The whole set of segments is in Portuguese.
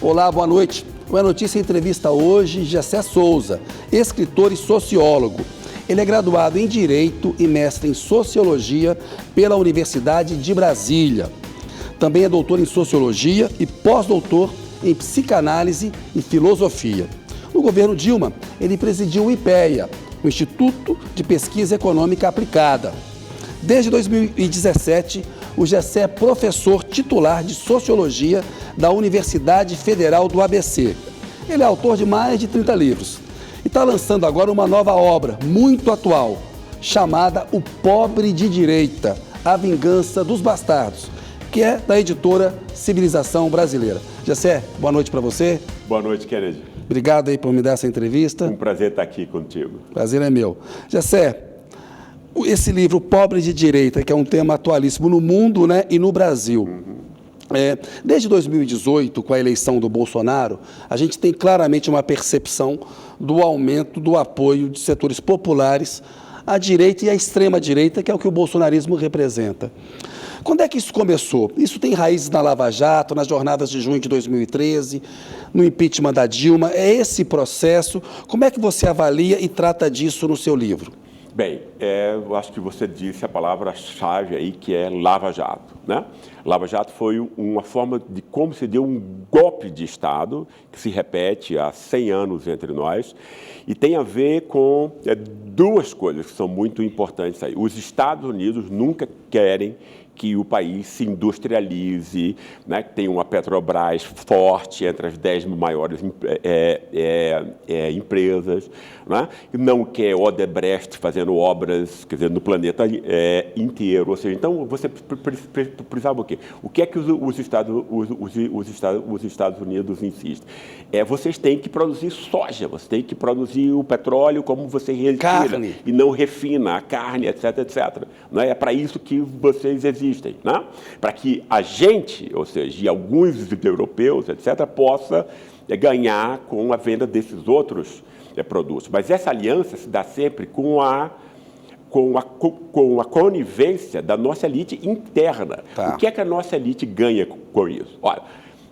Olá, boa noite. O É Notícia entrevista hoje Gessé Souza, escritor e sociólogo. Ele é graduado em Direito e mestre em Sociologia pela Universidade de Brasília. Também é doutor em Sociologia e pós-doutor em Psicanálise e Filosofia. No governo Dilma, ele presidiu o IPEA, o Instituto de Pesquisa Econômica Aplicada. Desde 2017, o Gessé é professor titular de Sociologia da Universidade Federal do ABC. Ele é autor de mais de 30 livros e está lançando agora uma nova obra muito atual, chamada O Pobre de Direita, A Vingança dos Bastardos, que é da editora Civilização Brasileira. Gessé, boa noite para você. Boa noite, Kennedy. Obrigado aí por me dar essa entrevista. Um prazer estar aqui contigo. Prazer é meu. Gessé, esse livro, Pobre de Direita, que é um tema atualíssimo no mundo, né, e no Brasil. Desde 2018, com a eleição do Bolsonaro, a gente tem claramente uma percepção do aumento do apoio de setores populares à direita e à extrema-direita, que é o que o bolsonarismo representa. Quando é que isso começou? Isso tem raízes na Lava Jato, nas jornadas de junho de 2013, no impeachment da Dilma. É esse processo. Como é que você avalia e trata disso no seu livro? Bem, eu acho que você disse a palavra-chave aí, que é Lava Jato, né? Lava Jato foi uma forma de como se deu um golpe de Estado, que se repete há 100 anos entre nós, e tem a ver com duas coisas que são muito importantes aí. Os Estados Unidos nunca querem que o país se industrialize, né, que tenha uma Petrobras forte entre as 10 maiores empresas, né, não quer Odebrecht fazendo obras, quer dizer, no planeta inteiro. Ou seja, então você precisava o quê? O que é que os Estados Unidos insistem? Vocês têm que produzir soja, você tem que produzir o petróleo como você retira e não refina a carne, etc, etc. Não é para isso que vocês existem, né? Para que a gente, ou seja, e alguns europeus, etc, possa ganhar com a venda desses outros produtos. Mas essa aliança se dá sempre com a conivência da nossa elite interna. O que é que a nossa elite ganha com isso? Olha,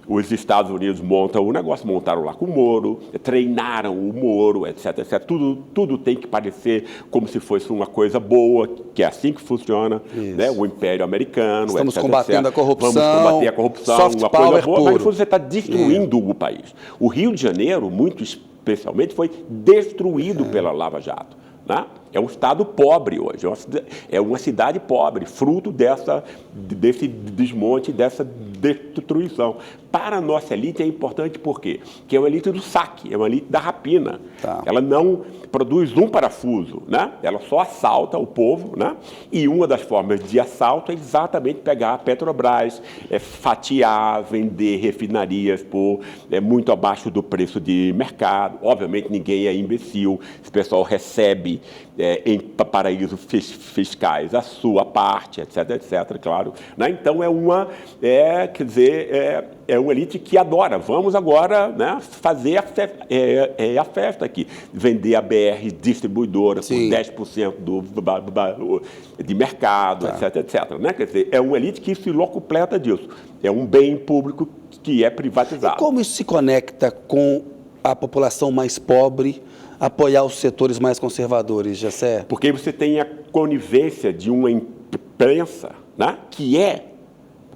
os Estados Unidos montam o negócio, montaram lá com o Moro, treinaram o Moro, etc, etc. Tudo tem que parecer como se fosse uma coisa boa, que é assim que funciona, né? O Império Americano, Estamos etc, combatendo etc. a corrupção. Vamos combater a corrupção, soft uma power coisa boa, puro. mas você está destruindo o país. O Rio de Janeiro, muito especialmente, foi destruído pela Lava Jato, né? É um estado pobre hoje, é uma cidade pobre, fruto desse desmonte, dessa destruição. Para a nossa elite é importante por quê? Porque é uma elite do saque, é uma elite da rapina. Ela não produz um parafuso, né? Ela só assalta o povo, né? E uma das formas de assalto é exatamente pegar a Petrobras, fatiar, vender refinarias por muito abaixo do preço de mercado. Obviamente ninguém é imbecil, esse pessoal recebe em paraísos fiscais a sua parte, etc, etc, claro. Né? Então quer dizer, é uma elite que adora. Vamos agora, né, fazer a festa aqui. Vender a BR distribuidora por 10% de mercado, etc, etc. Né? Quer dizer, é uma elite que se locupleta disso. É um bem público que é privatizado. E como isso se conecta com a população mais pobre, apoiar os setores mais conservadores, Gessé? Porque você tem a conivência de uma imprensa, né, que é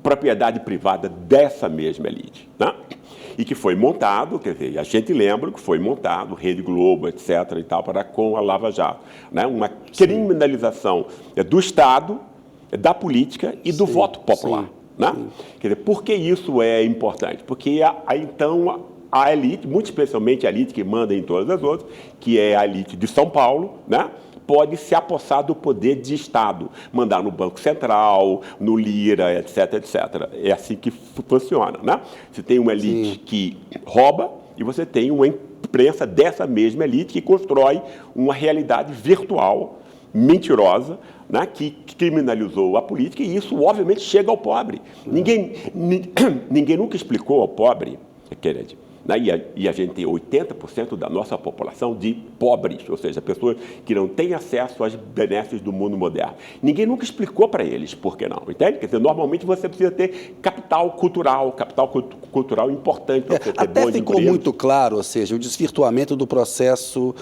propriedade privada dessa mesma elite, né? E que foi montado, quer dizer, a gente lembra que foi montado, Rede Globo, etc. e tal, com a Lava Jato, né? Uma criminalização do Estado, da política e do voto popular, né? Quer dizer, por que isso é importante? Porque então a elite, muito especialmente a elite que manda em todas as outras, que é a elite de São Paulo, né, pode se apossar do poder de Estado, mandar no Banco Central, no Lira, etc, etc. É assim que funciona, né? Você tem uma elite que rouba e você tem uma imprensa dessa mesma elite que constrói uma realidade virtual, mentirosa, né, que criminalizou a política, e isso, obviamente, chega ao pobre. Ninguém nunca explicou ao pobre, Kennedy, né? E a gente tem 80% da nossa população de pobres, ou seja, pessoas que não têm acesso às benesses do mundo moderno. Ninguém nunca explicou para eles por que não, entende? Quer dizer, normalmente você precisa ter capital cultural importante para você ter Até bons ficou empregos. muito claro, ou seja, o desvirtuamento do processo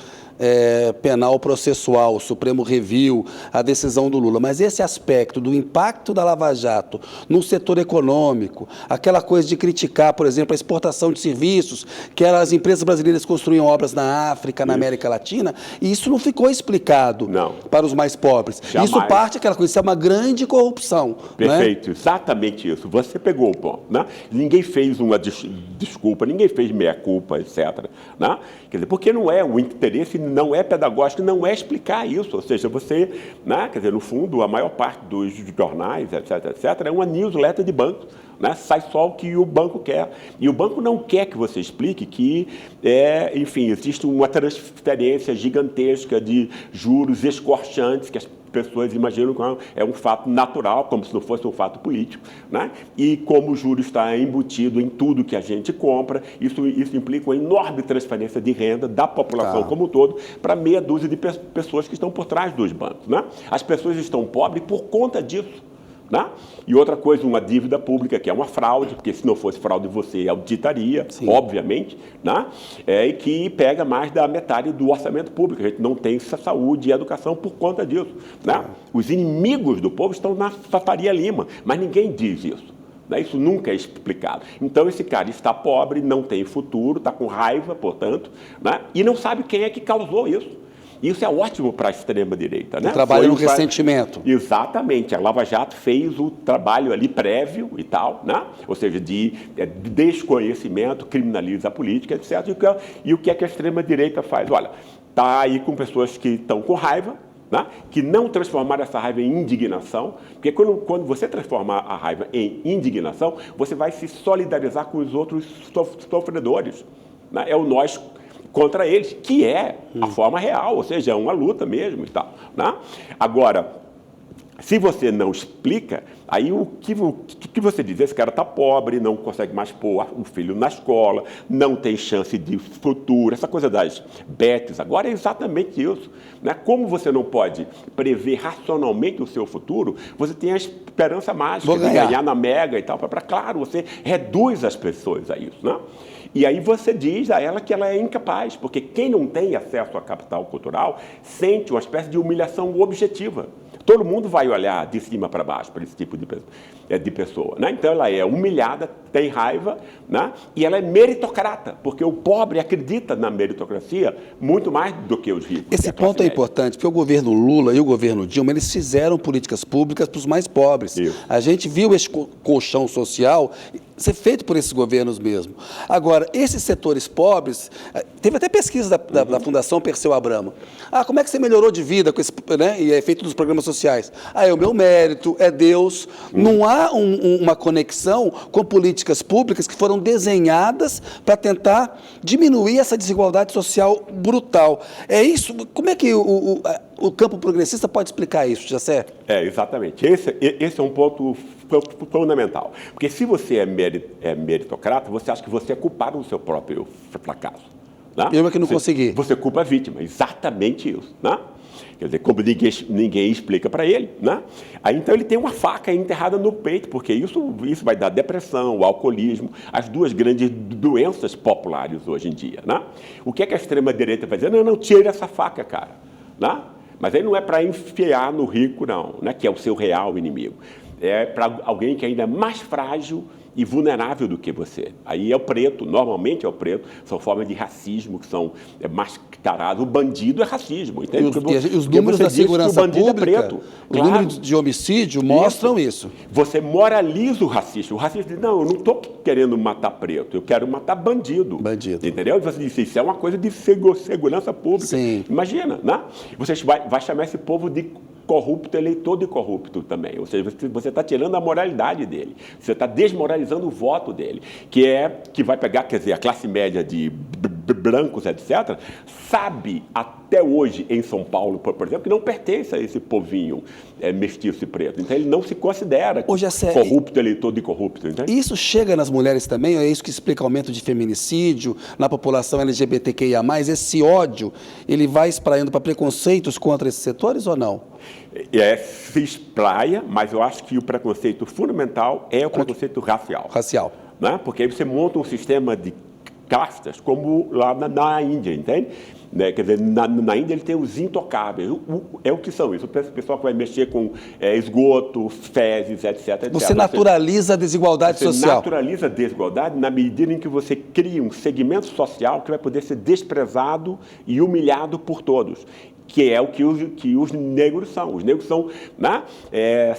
penal processual, o Supremo reviu a decisão do Lula, mas esse aspecto do impacto da Lava Jato no setor econômico, aquela coisa de criticar, por exemplo, a exportação de serviços, que as empresas brasileiras construíam obras na África, na América Latina, e isso não ficou explicado para os mais pobres. Jamais. Isso parte daquela coisa, isso é uma grande corrupção. Perfeito, né? Exatamente isso. Você pegou o ponto. Né? Ninguém fez uma desculpa, ninguém fez meia-culpa, etc. Né? Quer dizer, porque não é o interesse, não é pedagógico, não é explicar isso. Ou seja, você, né? Quer dizer, no fundo, a maior parte dos jornais, etc., é uma newsletter de banco. Né? Sai só o que o banco quer. E o banco não quer que você explique que, enfim, existe uma transferência gigantesca de juros escorchantes que as pessoas imaginam que é um fato natural, como se não fosse um fato político, né? E como o juro está embutido em tudo que a gente compra, isso implica uma enorme transferência de renda da população como um todo para meia dúzia de pessoas que estão por trás dos bancos. Né? As pessoas estão pobres por conta disso. Né? E outra coisa, uma dívida pública, que é uma fraude, porque se não fosse fraude você auditaria, obviamente, né? E que pega mais da metade do orçamento público. A gente não tem saúde e educação por conta disso. Né? Os inimigos do povo estão na Faria Lima, mas ninguém diz isso. Né? Isso nunca é explicado. Então esse cara está pobre, não tem futuro, está com raiva, portanto, né? E não sabe quem é que causou isso. Isso é ótimo para a extrema-direita. Né? Trabalha no ressentimento. Exatamente. A Lava Jato fez o trabalho ali prévio e tal, né? Ou seja, de desconhecimento, criminaliza a política, etc. E o que é que a extrema-direita faz? Olha, está aí com pessoas que estão com raiva, né? Que não transformaram essa raiva em indignação, porque quando você transformar a raiva em indignação, você vai se solidarizar com os outros sofredores. Né? É o nós contra eles, que é a forma real, ou seja, é uma luta mesmo e tal. Né? Agora, se você não explica, aí o que você diz? Esse cara está pobre, não consegue mais pôr o filho na escola, não tem chance de futuro, essa coisa das betes agora é exatamente isso. Né? Como você não pode prever racionalmente o seu futuro, você tem a esperança mágica de ganhar na Mega e tal. Claro, você reduz as pessoas a isso. Né? E aí você diz a ela que ela é incapaz, porque quem não tem acesso a capital cultural sente uma espécie de humilhação objetiva. Todo mundo vai olhar de cima para baixo para esse tipo de pessoa. Né? Então ela é humilhada, tem raiva, né? E ela é meritocrata, porque o pobre acredita na meritocracia muito mais do que os ricos. Esse ponto é importante, porque o governo Lula e o governo Dilma, eles fizeram políticas públicas para os mais pobres. Isso. A gente viu esse colchão social ser feito por esses governos mesmo. Agora, esses setores pobres, teve até pesquisa da Fundação Perseu Abramo. Como é que você melhorou de vida com esse, né? E é feito dos programas sociais? É o meu mérito, é Deus. Não há uma conexão com políticas públicas que foram desenhadas para tentar diminuir essa desigualdade social brutal. É isso? Como é que o campo progressista pode explicar isso, Jacé? Exatamente. Esse é um ponto fundamental. Porque se você é meritocrata, você acha que você é culpado do seu próprio fracasso. Né? Eu é que não consegui. Você culpa a vítima, exatamente isso. Né? Quer dizer, como ninguém explica para ele, né? Aí então ele tem uma faca enterrada no peito, porque isso vai dar depressão, o alcoolismo, as duas grandes doenças populares hoje em dia. Né? O que é que a extrema-direita vai dizer? Não, tire essa faca, cara. Né? Mas aí não é para enfiar no rico, não, né? Que é o seu real inimigo. É para alguém que ainda é mais frágil e vulnerável do que você. Aí é o preto, normalmente é o preto, são formas de racismo que são mascaradas. O bandido é racismo, entende? E os números da segurança pública, é preto. Os números de homicídio mostram isso. Você moraliza o racista. O racista diz, não, eu não estou querendo matar preto, eu quero matar bandido. Entendeu? E você diz, isso é uma coisa de segurança pública. Sim. Imagina, né? Você vai chamar esse povo de corrupto, eleitor de corrupto também. Ou seja, você está tirando a moralidade dele. Você está desmoralizando o voto dele, que vai pegar, quer dizer, a classe média de brancos, etc., sabe até hoje em São Paulo, por exemplo, que não pertence a esse povinho mestiço e preto. Então ele não se considera corrupto, eleitor de corrupto. Entende? Isso chega nas mulheres também? É isso que explica o aumento de feminicídio na população LGBTQIA+. Esse ódio, ele vai espraiando para preconceitos contra esses setores ou não? Se espraia, mas eu acho que o preconceito fundamental é o preconceito racial. Racial. Né? Porque aí você monta um sistema de castas, como lá na Índia, entende? Né? Quer dizer, na Índia ele tem os intocáveis. O que são isso? O pessoal que vai mexer com esgoto, fezes, etc. Você naturaliza a desigualdade social. Você naturaliza a desigualdade na medida em que você cria um segmento social que vai poder ser desprezado e humilhado por todos. Que é o que os negros são. Os negros são, né,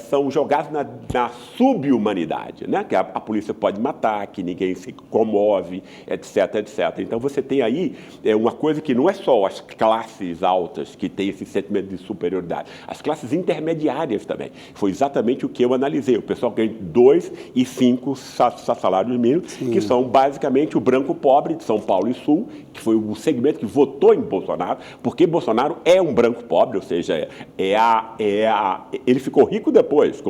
são jogados na sub-humanidade, né, que a polícia pode matar, que ninguém se comove, etc, etc. Então você tem aí uma coisa que não é só as classes altas que têm esse sentimento de superioridade, as classes intermediárias também. Foi exatamente o que eu analisei. O pessoal ganha 2 e 5 salários mínimos, sim, que são basicamente o branco pobre de São Paulo e Sul, que foi o segmento que votou em Bolsonaro, porque Bolsonaro é um branco pobre, ou seja, ele ficou rico depois,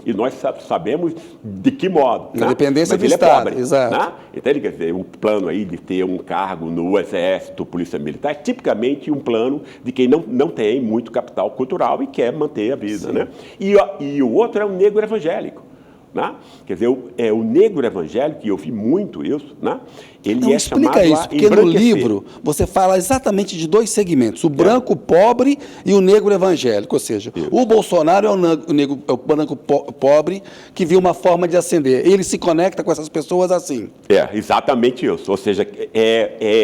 e nós sabemos de que modo. Na dependência do Estado, é pobre, exato. Né? Então, quer dizer, o plano aí de ter um cargo no Exército, Polícia Militar, é tipicamente um plano de quem não tem muito capital cultural e quer manter a vida. Né? E o outro é um negro evangélico. Né? Quer dizer, o negro evangélico, e eu vi muito isso, né? Ele então, explica isso, porque no livro você fala exatamente de 2 segmentos, o branco pobre e o negro evangélico, ou seja, isso. O Bolsonaro é o branco pobre que viu uma forma de ascender, ele se conecta com essas pessoas assim. Exatamente isso, ou seja,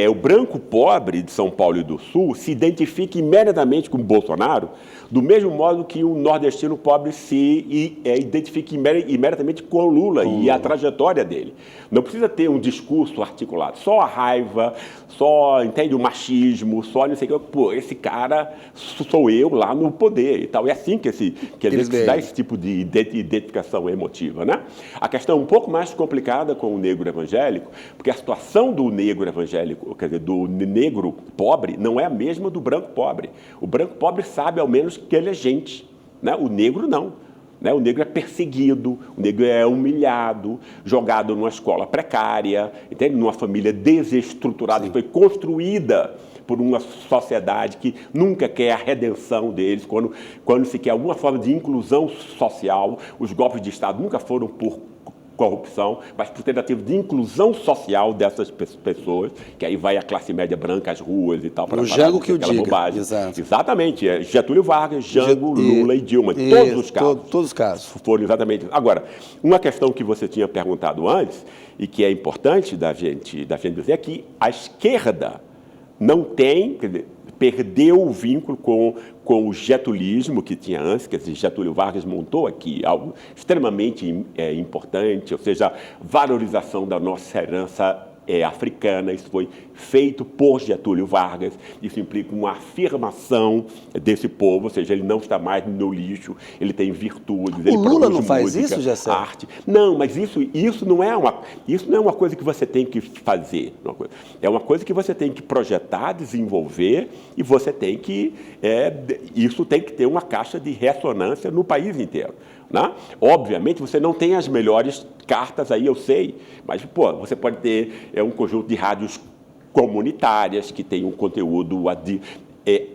o branco pobre de São Paulo e do Sul se identifica imediatamente com o Bolsonaro, do mesmo modo que um nordestino pobre se identifica imediatamente com o Lula e a trajetória dele. Não precisa ter um discurso articulado, só a raiva, só, entende, o machismo, só não sei o que. Pô, esse cara sou eu lá no poder e tal. É assim que se dá esse tipo de identificação emotiva, né? A questão é um pouco mais complicada com o negro evangélico, porque a situação do negro evangélico, quer dizer, do negro pobre, não é a mesma do branco pobre. O branco pobre sabe, ao menos, que ele é gente, né? O negro não. Né? O negro é perseguido, o negro é humilhado, jogado numa escola precária, entende? Numa família desestruturada, que foi construída por uma sociedade que nunca quer a redenção deles, quando se quer alguma forma de inclusão social. Os golpes de Estado nunca foram por corrupção, mas por tentativa de inclusão social dessas pessoas, que aí vai a classe média branca às ruas e tal. O Jango que o diga. Bobagem. Exato. Exatamente. Getúlio Vargas, Jango, Lula e Dilma. Todos os casos. Todos os casos. Foram exatamente isso. Agora, uma questão que você tinha perguntado antes, e que é importante da gente dizer, é que a esquerda não tem, quer dizer, perdeu o vínculo com o getulismo que tinha antes, quer dizer, Getúlio Vargas montou aqui algo extremamente importante, ou seja, valorização da nossa herança africana. Isso foi feito por Getúlio Vargas. Isso implica uma afirmação desse povo, ou seja, ele não está mais no lixo, ele tem virtudes. O Lula não faz isso, Gessé? Arte. Não, mas isso não é uma coisa que você tem que fazer. É uma coisa que você tem que projetar, desenvolver, e você tem que... isso tem que ter uma caixa de ressonância no país inteiro. Né? Obviamente, você não tem as melhores cartas aí, eu sei, mas pô, você pode ter um conjunto de rádios comunitárias que tem um conteúdo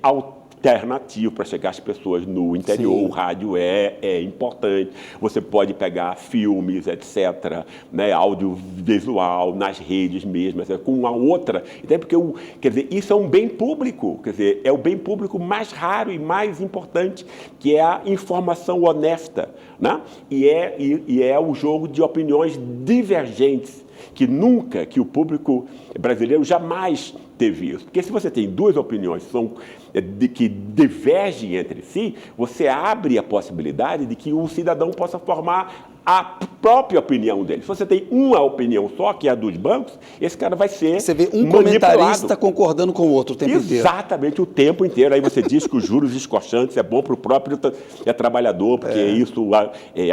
alternativo para chegar às pessoas no interior. Sim. O rádio é importante. Você pode pegar filmes, etc., né, audiovisual, nas redes mesmo, com uma outra. Até porque, quer dizer, isso é um bem público, quer dizer, é o bem público mais raro e mais importante, que é a informação honesta, né? E é o jogo de opiniões divergentes, que o público brasileiro jamais teve isso. Porque se você tem 2 opiniões que divergem entre si, você abre a possibilidade de que o cidadão possa formar a própria opinião dele. Se você tem uma opinião só, que é a dos bancos, esse cara vai ser Você vê um manipulado. comentarista concordando com o outro o tempo inteiro. Exatamente, o tempo inteiro. Aí você diz que os juros escorchantes é bom para o próprio trabalhador, porque isso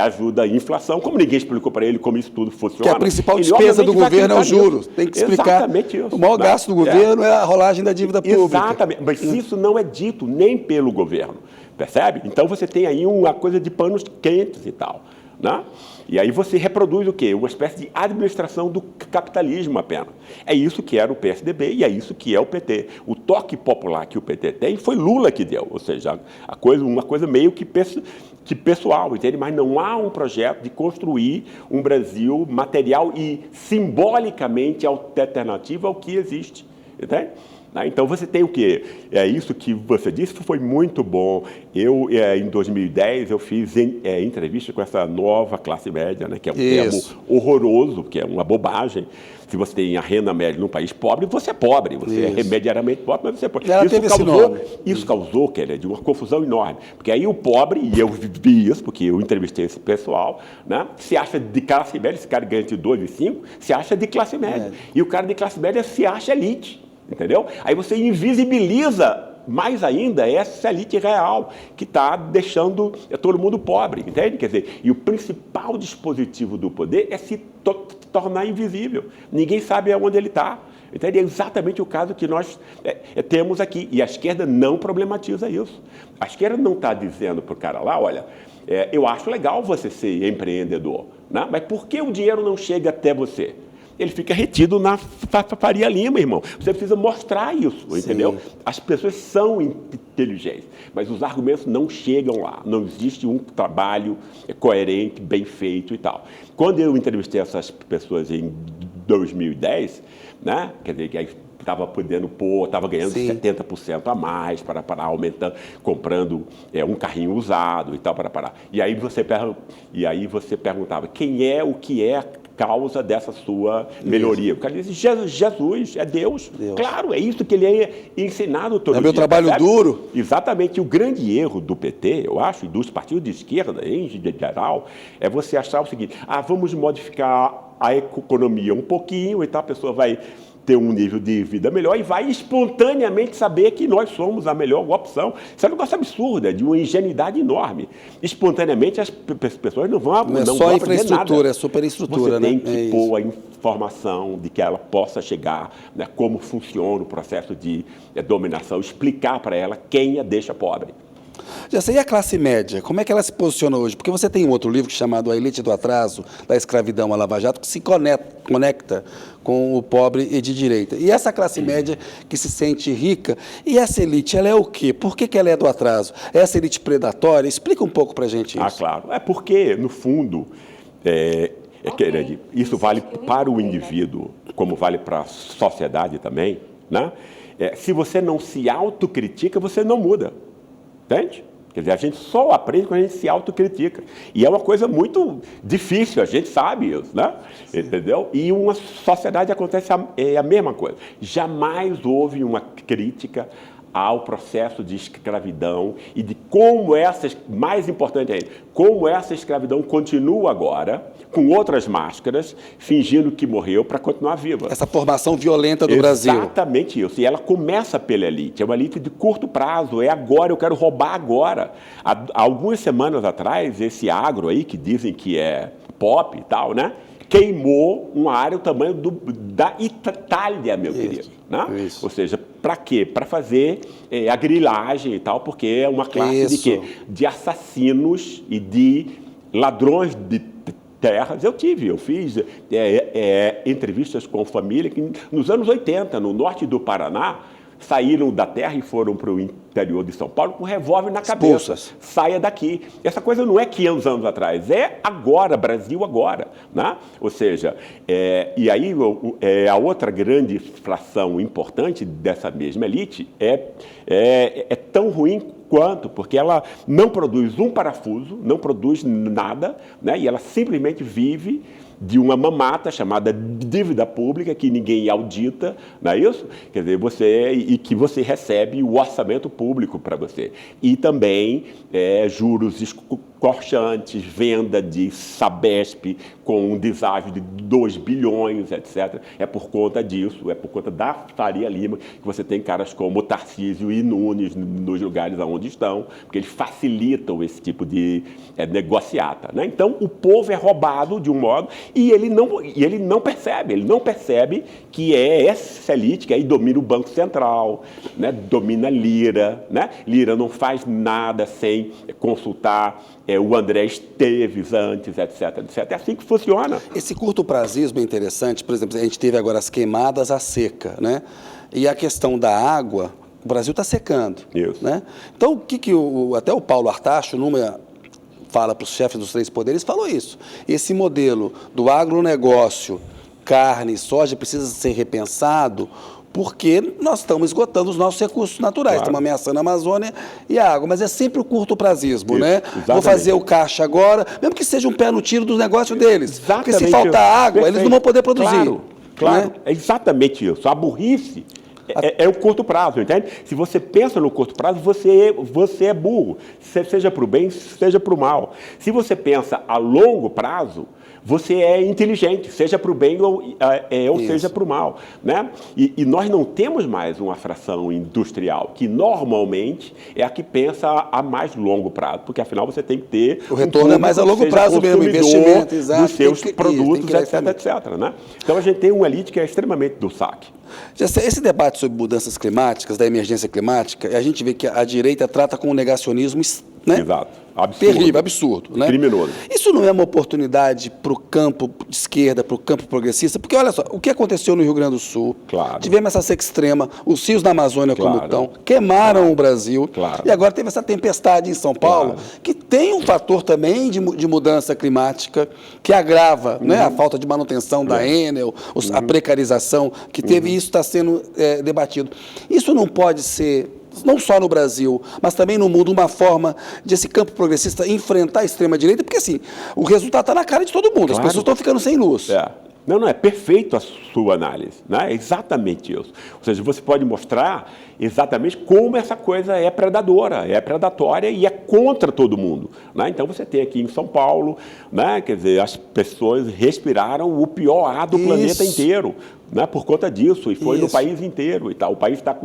ajuda a inflação. Como ninguém explicou para ele como isso tudo funciona. Que a principal ele, despesa do obviamente, governo é os vai acreditar juros. nisso. Tem que explicar. Exatamente isso. O maior gasto do governo é a rolagem da dívida pública. Exatamente, mas isso não é dito nem pelo governo, percebe? Então você tem aí uma coisa de panos quentes e tal, né? E aí você reproduz o quê? Uma espécie de administração do capitalismo apenas. É isso que era o PSDB e é isso que é o PT. O toque popular que o PT tem foi Lula que deu, ou seja, uma coisa meio que pessoal, entende? Mas não há um projeto de construir um Brasil material e simbolicamente alternativo ao que existe, entende? Então, você tem o quê? É isso que você disse, foi muito bom. Eu, em 2010, eu fiz entrevista com essa nova classe média, né, que é um termo horroroso, que é uma bobagem. Se você tem a renda média num país pobre, você é pobre. Você é remediariamente pobre, mas você é pobre. Isso causou, de uma confusão enorme. Porque aí o pobre, e eu vi isso, porque eu entrevistei esse pessoal, né, se acha de classe média, esse cara ganha entre 2 e 5, se acha de classe média. E o cara de classe média se acha elite. Entendeu? Aí você invisibiliza mais ainda essa elite real que está deixando todo mundo pobre, entende? Quer dizer, e o principal dispositivo do poder é se tornar invisível. Ninguém sabe onde ele está. Entende? É exatamente o caso que nós temos aqui. E a esquerda não problematiza isso. A esquerda não está dizendo para o cara lá, olha, eu acho legal você ser empreendedor, né? Mas por que o dinheiro não chega até você? Ele fica retido na Faria Lima, irmão. Você precisa mostrar isso, entendeu? As pessoas são inteligentes, mas os argumentos não chegam lá. Não existe um trabalho coerente, bem feito e tal. Quando eu entrevistei essas pessoas em 2010, né, quer dizer, que estava podendo pôr, estava ganhando 70% a mais para aumentando, comprando um carrinho usado e tal, para parar. E aí você perguntava quem é o que é causa dessa sua melhoria. O cara diz, Jesus, é Deus. Claro, é isso que ele é ensinado todo dia. É meu trabalho duro. Exatamente. O grande erro do PT, eu acho, e dos partidos de esquerda em geral, é você achar o seguinte, vamos modificar a economia um pouquinho e tal, a pessoa vai ter um nível de vida melhor e vai espontaneamente saber que nós somos a melhor opção. Isso é um negócio absurdo, é de uma ingenuidade enorme. Espontaneamente as pessoas não vão aprender nada. Não é só infraestrutura, é superestrutura, né? Você tem que pôr a informação de que ela possa chegar, né, como funciona o processo de dominação, explicar para ela quem a deixa pobre. E a classe média, como é que ela se posiciona hoje? Porque você tem um outro livro chamado A Elite do Atraso, da Escravidão à Lava Jato, que se conecta com o pobre e de direita. E essa classe média que se sente rica, e essa elite, ela é o quê? Por que ela é do atraso? É essa elite predatória? Explica um pouco para a gente isso. Claro. É porque, no fundo, isso vale para o indivíduo, como vale para a sociedade também, né? Se você não se autocritica, você não muda. Entende? Quer dizer, a gente só aprende quando a gente se autocritica. E é uma coisa muito difícil, a gente sabe isso, né? Entendeu? E uma sociedade acontece a mesma coisa. Jamais houve uma crítica ao processo de escravidão e de como mais importante ainda, como essa escravidão continua agora, com outras máscaras, fingindo que morreu para continuar viva. Essa formação violenta do Brasil. Exatamente isso. E ela começa pela elite. É uma elite de curto prazo. É agora, eu quero roubar agora. Há algumas semanas atrás, esse agro aí, que dizem que é pop e tal, né? Queimou uma área do tamanho da Itália, meu querido. Né? Ou seja, para quê? Para fazer a grilagem e tal, porque é uma classe de quê? De assassinos e de ladrões de terras. Eu fiz entrevistas com família que nos anos 80, no norte do Paraná, saíram da terra e foram para o interior de São Paulo com um revólver na cabeça. Saia daqui. Essa coisa não é 500 anos atrás, é agora, Brasil agora. Né? Ou seja, e aí a outra grande fração importante dessa mesma elite é tão ruim quanto, porque ela não produz um parafuso, não produz nada, né? E ela simplesmente vive de uma mamata chamada dívida pública, que ninguém audita, não é isso? Quer dizer, e que você recebe o orçamento público para você. E também juros escorchantes, venda de Sabesp com um deságio de 2 bilhões, etc. É por conta disso, é por conta da Faria Lima que você tem caras como Tarcísio e Nunes nos lugares onde estão, porque eles facilitam esse tipo de negociata, né? Então, o povo é roubado de um modo e ele não percebe que é essa elite que aí domina o Banco Central, né? Domina Lira, né? Lira não faz nada sem consultar o André Esteves antes, etc, etc. É assim que funciona. Esse curto-prazismo é interessante. Por exemplo, a gente teve agora as queimadas à seca, né? E a questão da água, o Brasil está secando. Isso. Né? Então, até o Paulo Artacho, numa fala para os chefes dos 3 poderes, falou isso. Esse modelo do agronegócio, carne, soja, precisa ser repensado, porque nós estamos esgotando os nossos recursos naturais, Claro. estamos ameaçando a Amazônia e a água, mas é sempre o curto-prazismo, né? Exatamente. Vou fazer o caixa agora, mesmo que seja um pé no tiro do negócio deles, Exatamente. porque se faltar água, eles não vão poder produzir. Claro, né? é exatamente isso. A burrice é o curto prazo, entende? Se você pensa no curto prazo, você é burro, seja para o bem, seja para o mal. Se você pensa a longo prazo, você é inteligente, seja para o bem ou seja para o mal, né? E nós não temos mais uma fração industrial, que normalmente é a que pensa a mais longo prazo, porque afinal você tem que ter... O retorno é mais a longo prazo mesmo, investimento, exato. Dos seus produtos, etc. Né? Então a gente tem uma elite que é extremamente do saque. Esse debate sobre mudanças climáticas, da emergência climática, a gente vê que a direita trata com um negacionismo, né? Exato. Absurdo. Terrível, absurdo. Né? Criminoso. Isso não é uma oportunidade para o campo de esquerda, para o campo progressista? Porque, olha só, o que aconteceu no Rio Grande do Sul, Claro. tivemos essa seca extrema, os rios da Amazônia Claro. como estão, queimaram o Brasil, Claro. e agora teve essa tempestade em São Paulo, Claro. que tem um fator também de mudança climática, que agrava né, a falta de manutenção da Enel, a precarização que teve, e isso está sendo debatido. Isso não pode ser, não só no Brasil, mas também no mundo, uma forma de esse campo progressista enfrentar a extrema-direita, porque assim, o resultado está na cara de todo mundo, as Claro. pessoas estão ficando sem luz. Não, é perfeito a sua análise, né? É exatamente isso. Ou seja, você pode mostrar exatamente como essa coisa é predadora, é predatória e é contra todo mundo, né? Então você tem aqui em São Paulo, né? Quer dizer, as pessoas respiraram o pior ar do planeta inteiro, né? Por conta disso, e foi no país inteiro e tal. O país está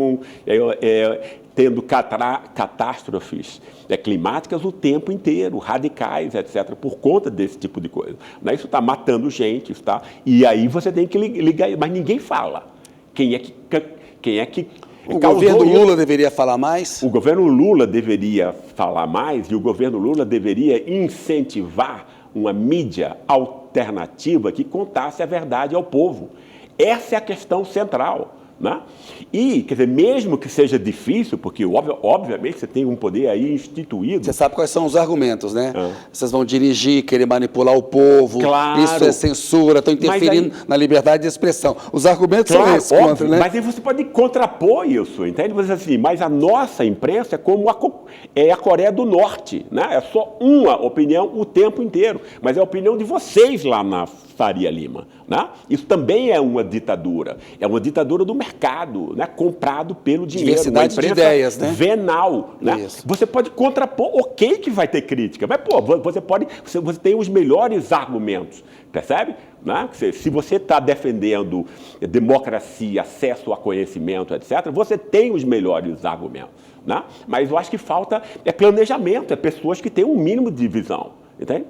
tendo catástrofes climáticas o tempo inteiro, radicais, etc., por conta desse tipo de coisa. Né? Isso está matando gente, tá? E aí você tem que ligar, mas ninguém fala. Quem é que o governo Lula deveria falar mais? O governo Lula deveria falar mais e o governo Lula deveria incentivar uma mídia alternativa que contasse a verdade ao povo. Essa é a questão central. Né? E, quer dizer, mesmo que seja difícil, porque obviamente você tem um poder aí instituído. Você sabe quais são os argumentos, né? Vocês vão dirigir, querer manipular o povo, claro. Isso é censura, estão interferindo na liberdade de expressão. Os argumentos são esses, óbvio, né? Mas aí você pode contrapor isso, entende? Você assim, mas a nossa imprensa é como a Coreia do Norte, né? É só uma opinião o tempo inteiro, mas é a opinião de vocês lá na Faria Lima, né? Isso também é uma ditadura do mercado, né? Comprado pelo dinheiro. Diversidade de ideias, né? Venal, né? Isso. Você pode contrapor, ok que vai ter crítica, mas pô, você tem os melhores argumentos, percebe? Né? Se você está defendendo democracia, acesso a conhecimento, etc., você tem os melhores argumentos, né? Mas eu acho que falta planejamento, pessoas que têm um mínimo de visão, entende?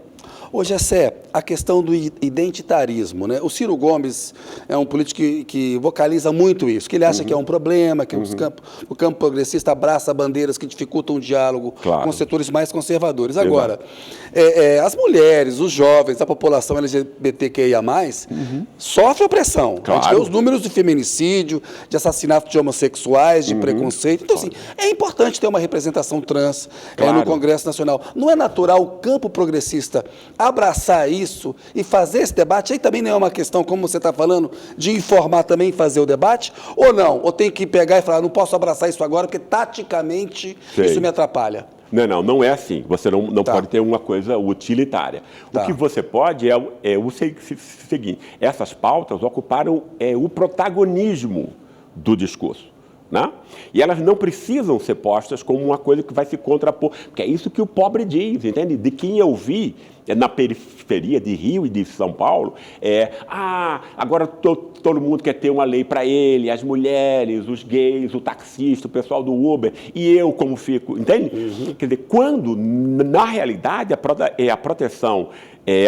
Ô, Gessé, a questão do identitarismo, né? O Ciro Gomes é um político que vocaliza muito isso, que ele acha que é um problema, que o campo progressista abraça bandeiras que dificultam o diálogo com os setores mais conservadores. Agora, as mulheres, os jovens, a população LGBTQIA+, sofre opressão. A gente vê os números de feminicídio, de assassinato de homossexuais, de preconceito. Então, assim, é importante ter uma representação trans no Congresso Nacional. Não é natural o campo progressista abraçar isso e fazer esse debate? Aí também não é uma questão, como você está falando, de informar também e fazer o debate? Ou não? Ou tem que pegar e falar, não posso abraçar isso agora porque taticamente isso me atrapalha? Não é assim. Você não Tá. pode ter uma coisa utilitária. Tá. O que você pode é o seguinte: essas pautas ocuparam o protagonismo do discurso. Né? E elas não precisam ser postas como uma coisa que vai se contrapor, porque é isso que o pobre diz, entende? De quem eu vi na periferia de Rio e de São Paulo, agora todo mundo quer ter uma lei para ele, as mulheres, os gays, o taxista, o pessoal do Uber, e eu como fico, entende? Quer dizer, quando, na realidade, a proteção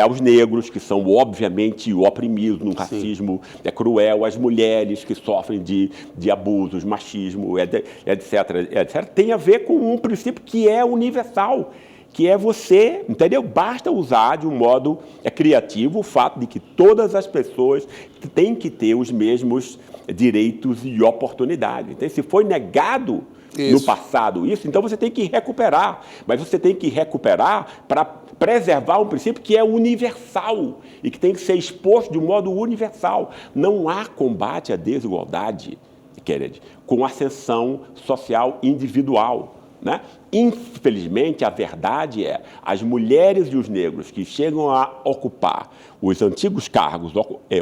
aos negros, que são obviamente oprimidos num racismo cruel, as mulheres que sofrem de abusos, machismo, etc., tem a ver com um princípio que é universal, que é você, entendeu? Basta usar de um modo criativo o fato de que todas as pessoas têm que ter os mesmos direitos e oportunidades. Então, se foi negado no passado isso, então você tem que recuperar. Mas você tem que recuperar para preservar um princípio que é universal e que tem que ser exposto de um modo universal. Não há combate à desigualdade, Kennedy, com ascensão social individual. Né? Infelizmente, a verdade as mulheres e os negros que chegam a ocupar os antigos cargos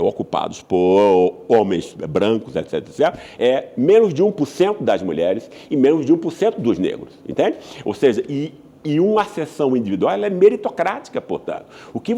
ocupados por homens brancos, etc., menos de 1% das mulheres e menos de 1% dos negros, entende? Ou seja, e uma ascensão individual ela é meritocrática, portanto. O que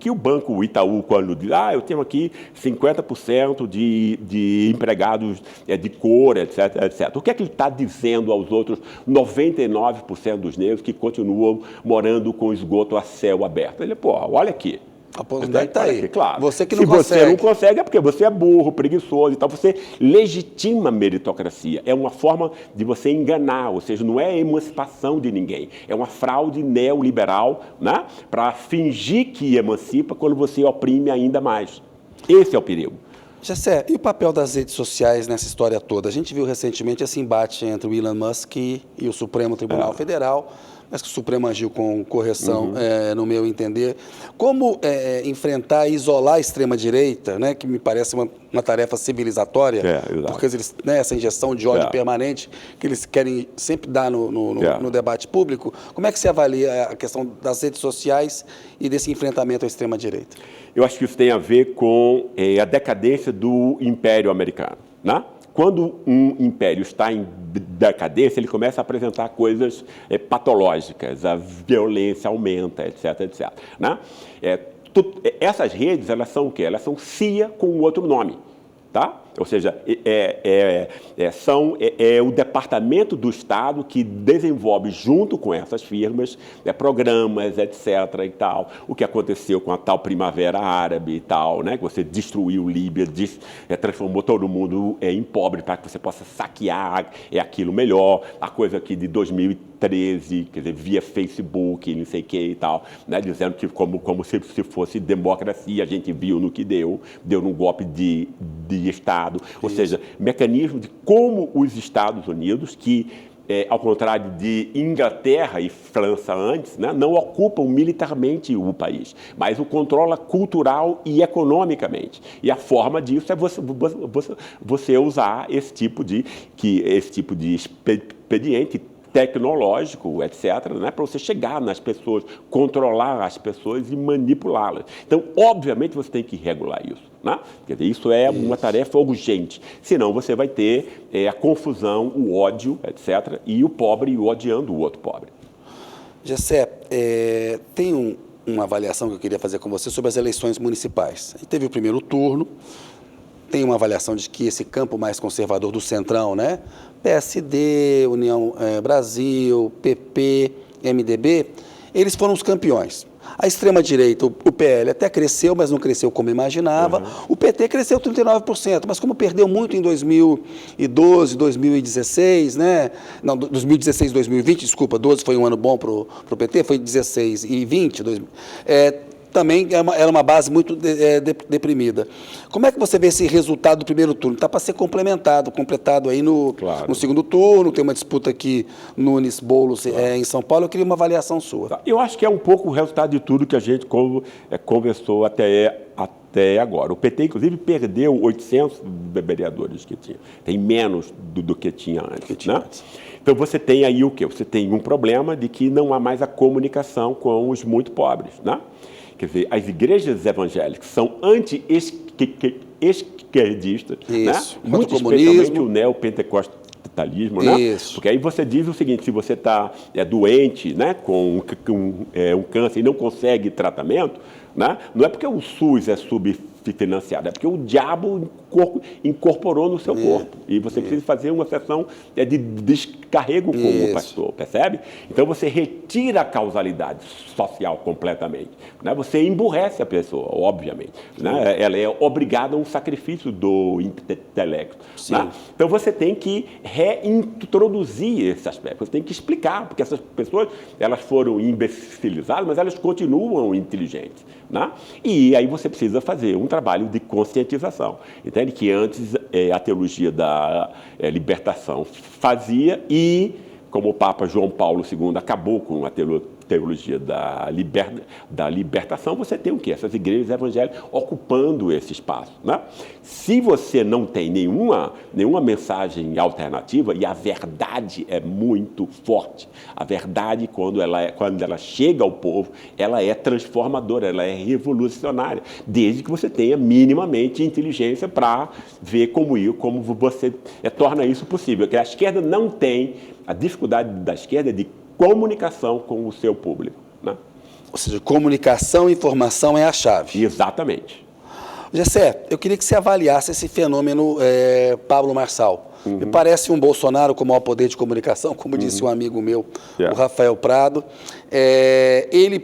o Banco Itaú, quando diz, eu tenho aqui 50% de empregados de cor, etc., etc. O que é que ele está dizendo aos outros 99% dos negros que continuam morando com esgoto a céu aberto? Ele, olha aqui. A oportunidade está aí. Claro. Você que não consegue. Se você não consegue é porque você é burro, preguiçoso e tal. Você legitima a meritocracia. É uma forma de você enganar, ou seja, não é a emancipação de ninguém. É uma fraude neoliberal, né, para fingir que emancipa quando você oprime ainda mais. Esse é o perigo. Gessé, e o papel das redes sociais nessa história toda? A gente viu recentemente esse embate entre o Elon Musk e o Supremo Tribunal Federal, mas que o Supremo agiu com correção, no meu entender. Como enfrentar e isolar a extrema-direita, né, que me parece uma tarefa civilizatória, porque eles, essa injeção de ódio permanente que eles querem sempre dar no debate público. Como é que você avalia a questão das redes sociais e desse enfrentamento à extrema-direita? Eu acho que isso tem a ver com a decadência do Império Americano, né? Quando um império está em decadência, ele começa a apresentar coisas patológicas, a violência aumenta, etc., etc. Né? Essas redes, elas são o quê? Elas são CIA com outro nome. Tá? Ou seja, o departamento do Estado que desenvolve junto com essas firmas programas, etc. e tal. O que aconteceu com a tal Primavera Árabe e tal, né? Que você destruiu Líbia, transformou todo mundo em pobre para que você possa saquear aquilo melhor. A coisa aqui de 2013, quer dizer, via Facebook, não sei o que e tal, né? Dizendo que como se fosse democracia, a gente viu no que deu num golpe de Estado, ou seja, mecanismo de como os Estados Unidos, que, ao contrário de Inglaterra e França antes, né, não ocupam militarmente o país, mas o controla cultural e economicamente. E a forma disso é você usar esse tipo de expediente tecnológico, etc., né, para você chegar nas pessoas, controlar as pessoas e manipulá-las. Então, obviamente, você tem que regular isso. Né? Quer dizer, isso é uma tarefa urgente. Senão, você vai ter a confusão, o ódio, etc., e o pobre odiando o outro pobre. Gessé, tem uma avaliação que eu queria fazer com você sobre as eleições municipais. A gente teve o primeiro turno, tem uma avaliação de que esse campo mais conservador do Centrão, né? PSD, União Brasil, PP, MDB, eles foram os campeões. A extrema-direita, o PL, até cresceu, mas não cresceu como imaginava. O PT cresceu 39%, mas como perdeu muito em 2012, 2016, né? Não, 2016, 2020, desculpa, 12 foi um ano bom para o PT, foi 16 e 20, também era uma base muito deprimida. Como é que você vê esse resultado do primeiro turno? Está para ser completado aí no segundo turno, tem uma disputa aqui, Nunes, Boulos, em São Paulo. Eu queria uma avaliação sua. Eu acho que é um pouco o resultado de tudo que a gente conversou até até agora. O PT, inclusive, perdeu 800 vereadores que tinha. Tem menos do que tinha antes. Né? Então, você tem aí o quê? Você tem um problema de que não há mais a comunicação com os muito pobres. Né? Quer dizer, as igrejas evangélicas são anti-esquerdistas, né? Muito especialmente o neopentecostalismo, né? Porque aí você diz o seguinte, se você está doente, né, com um câncer e não consegue tratamento, né, não é porque o SUS é subfinanciado, é porque o diabo incorporou no seu corpo. E você precisa fazer uma sessão de descarrego com o pastor, percebe? Então você retira a causalidade social completamente. Né? Você emburrece a pessoa, obviamente. Né? Ela é obrigada a um sacrifício do intelecto. Né? Então você tem que reintroduzir esse aspecto, você tem que explicar, porque essas pessoas elas foram imbecilizadas, mas elas continuam inteligentes. Né? E aí você precisa fazer um trabalho de conscientização. Entende? Que antes a teologia da libertação fazia e, como o Papa João Paulo II acabou com a teologia da libertação, você tem o quê? Essas igrejas evangélicas ocupando esse espaço. Né? Se você não tem nenhuma mensagem alternativa, e a verdade é muito forte, a verdade, quando ela chega ao povo, ela é transformadora, ela é revolucionária, desde que você tenha minimamente inteligência para ver como você torna isso possível. Porque a esquerda não tem, a dificuldade da esquerda é de comunicação com o seu público. Né? Ou seja, comunicação e informação é a chave. Exatamente. Gessé, eu queria que você avaliasse esse fenômeno Pablo Marçal. Me parece um Bolsonaro com o maior poder de comunicação, como disse um amigo meu, o Rafael Prado. Ele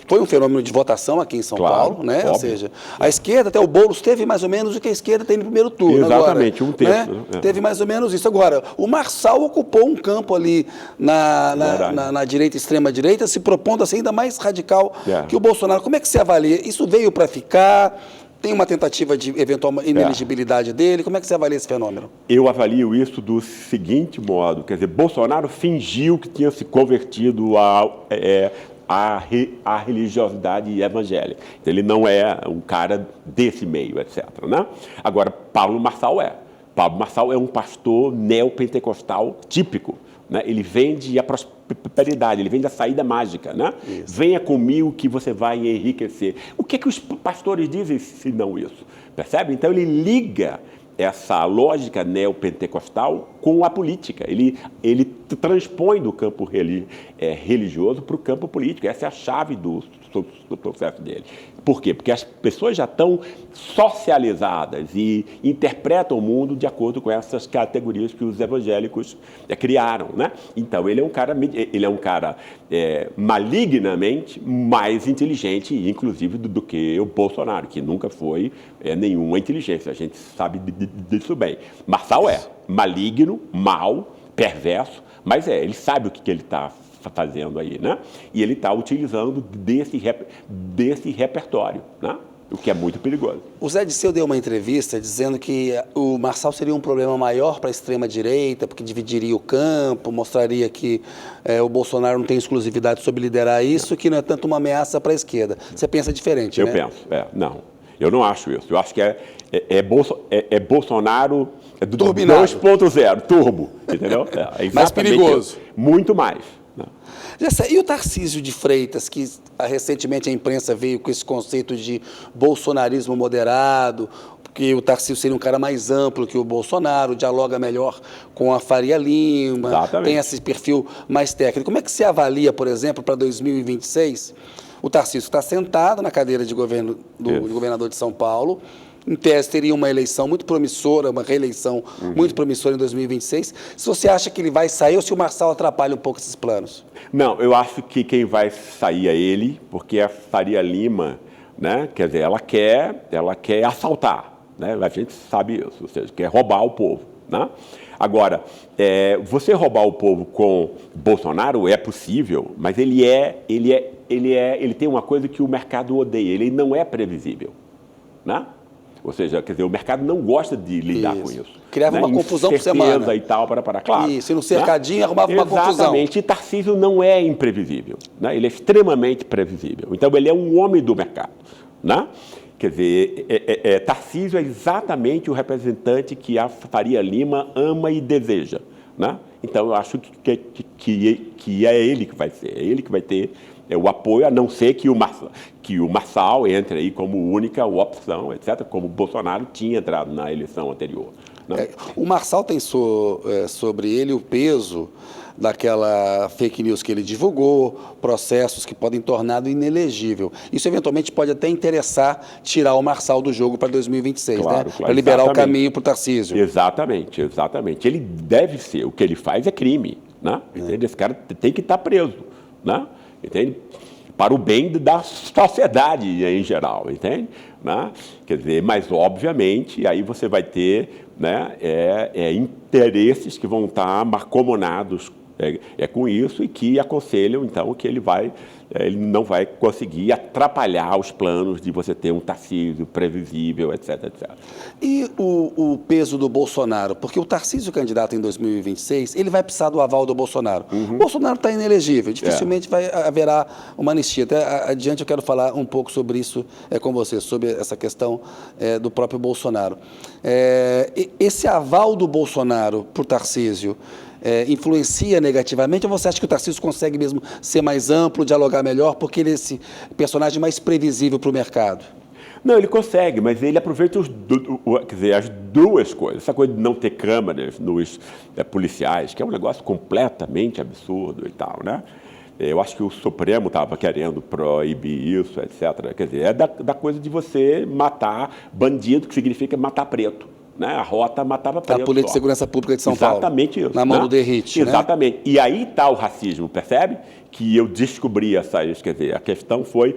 foi um fenômeno de votação aqui em São Paulo, né? Ou seja, a esquerda, até o Boulos, teve mais ou menos o que a esquerda tem no primeiro turno. Exatamente, agora, um terço. Né? Teve mais ou menos isso. Agora, o Marçal ocupou um campo ali na direita, extrema-direita, se propondo a ser ainda mais radical que o Bolsonaro. Como é que você avalia? Isso veio para ficar? Tem uma tentativa de eventual ineligibilidade dele? Como é que você avalia esse fenômeno? Eu avalio isso do seguinte modo, quer dizer, Bolsonaro fingiu que tinha se convertido à religiosidade evangélica. Ele não é um cara desse meio, etc. Né? Agora, Pablo Marçal é. Pablo Marçal é um pastor neopentecostal típico. Né? Ele vende a prosperidade, ele vende a saída mágica. Né? Venha comigo que você vai enriquecer. O que os pastores dizem se não isso? Percebe? Então ele liga essa lógica neopentecostal com a política. Ele transpõe do campo religioso para o campo político. Essa é a chave do processo dele. Por quê? Porque as pessoas já estão socializadas e interpretam o mundo de acordo com essas categorias que os evangélicos criaram. Né? Então, ele é um cara malignamente mais inteligente, inclusive, do que o Bolsonaro, que nunca foi nenhuma inteligência. A gente sabe disso bem. Marçal é maligno, mau, perverso, mas ele sabe o que ele está fazendo aí, né? E ele está utilizando desse repertório, né? O que é muito perigoso. O Zé Disseu deu uma entrevista dizendo que o Marçal seria um problema maior para a extrema-direita, porque dividiria o campo, mostraria que o Bolsonaro não tem exclusividade sobre liderar isso, que não é tanto uma ameaça para a esquerda. Você pensa diferente, né? Eu penso, não. Eu não acho isso. Eu acho que é Bolsonaro 2.0, turbo, entendeu? Mais perigoso. Muito mais. E o Tarcísio de Freitas, que recentemente a imprensa veio com esse conceito de bolsonarismo moderado, porque o Tarcísio seria um cara mais amplo que o Bolsonaro, dialoga melhor com a Faria Lima, tem esse perfil mais técnico. Como é que você avalia, por exemplo, para 2026, o Tarcísio está sentado na cadeira de governo de governador de São Paulo, em tese teria uma eleição muito promissora, uma reeleição muito promissora em 2026. Se você acha que ele vai sair ou se o Marçal atrapalha um pouco esses planos? Não, eu acho que quem vai sair é ele, porque a Faria Lima, né, quer dizer, ela quer assaltar, né? A gente sabe isso, ou seja, quer roubar o povo. Né? Agora, você roubar o povo com Bolsonaro é possível, mas ele tem uma coisa que o mercado odeia, ele não é previsível. Né? Ou seja, quer dizer, o mercado não gosta de lidar com isso. Criava uma confusão por semana. E tal, claro. Isso, e no cercadinho arrumava uma confusão. Exatamente, e Tarcísio não é imprevisível. Né? Ele é extremamente previsível. Então, ele é um homem do mercado. Né? Quer dizer, Tarcísio é exatamente o representante que a Faria Lima ama e deseja, né? Então, eu acho que é ele que vai ser, é ele que vai ter o apoio, a não ser que o Marçal entre aí como única opção, etc., como o Bolsonaro tinha entrado na eleição anterior, né? O Marçal tem sobre ele o peso daquela fake news que ele divulgou, processos que podem torná-lo inelegível. Isso eventualmente pode até interessar tirar o Marçal do jogo para 2026, claro, né? claro, para liberar exatamente. o caminho para o Tarcísio. Exatamente, exatamente. Ele deve ser, o que ele faz é crime, né? Entende? Esse cara tem que estar preso, né? Entende? Para o bem da sociedade em geral, entende? Né? Quer dizer, mas obviamente aí você vai ter, né, interesses que vão estar mancomunados com isso e que aconselham então que ele não vai conseguir atrapalhar os planos de você ter um Tarcísio previsível, etc, etc. E o peso do Bolsonaro? Porque o Tarcísio candidato em 2026, ele vai precisar do aval do Bolsonaro. O Bolsonaro está inelegível, dificilmente haverá uma anistia. Até adiante eu quero falar um pouco sobre isso com você, sobre essa questão do próprio Bolsonaro. Esse aval do Bolsonaro por Tarcísio influencia negativamente, ou você acha que o Tarcísio consegue mesmo ser mais amplo, dialogar melhor, porque ele é esse personagem mais previsível para o mercado? Não, ele consegue, mas ele aproveita as duas coisas. Essa coisa de não ter câmeras nos policiais, que é um negócio completamente absurdo e tal, né? Eu acho que o Supremo estava querendo proibir isso, etc. Quer dizer, é da coisa de você matar bandido, que significa matar preto. Né? A Rota matava preto. A Polícia de Segurança Pública de São Paulo. Exatamente isso. Na mão do Derrite. Exatamente. Né? E aí está o racismo, percebe? Que eu descobri quer dizer, a questão foi,